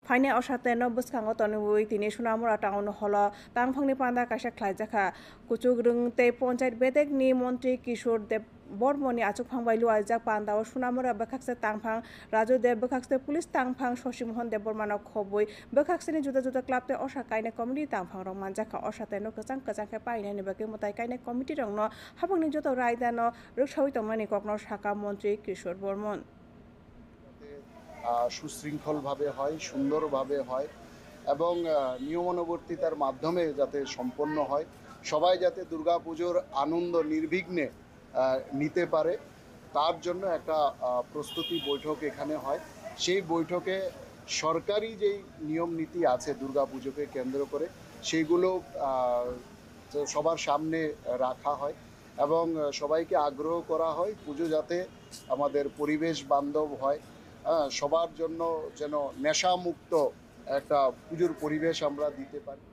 ফাইনে অসাতে নবস্কাঙ্গ তনুবুই তিনি Sonamura town hall তাংফাংনি পান্দা কাশা খ্লাইজাখা কুচুক রুংতে panchayat বেদেকনি মন্ত্রী কিশোর দেব বর্মনি আচুক ফাংবাই লুয়াইজাক পান্দাও সুনামুরা বেখাকসে তাংফাং রাজু দেব বেখাকসে police তাংফাং Sashimohan দেব বর্মানক খবই বেখাকসেনি जुदा जुदा क्लाबते असा कायने कमिटी तांफां रंग मानजाखा असाते नो कचां कचांखे पाइने निबके मताय कायने कमिटी रंगनो हाबंनि जत रायदानो रक्षावि तंगमानि कखनो शाखा मन्त्री किशोर बर्मन সুশৃঙ্খলভাবে হয়, সুন্দরভাবে হয় এবং নিয়মানুবর্তিতার মাধ্যমে যাতে সম্পন্ন হয়, সবাই যাতে দুর্গাপুজোর আনন্দ নির্বিঘ্নে নিতে পারে তার জন্য একটা প্রস্তুতি বৈঠক এখানে হয়। সেই বৈঠকে সরকারি যেই নিয়ম নীতি আছে দুর্গাপুজোকে কেন্দ্র করে সেইগুলো সবার সামনে রাখা হয় এবং সবাইকে আগ্রহ করা হয় পুজো যাতে আমাদের পরিবেশ বান্ধব হয়, সবার জন্য যেন নেশামুক্ত একটা পুজোর পরিবেশ আমরা দিতে পারি।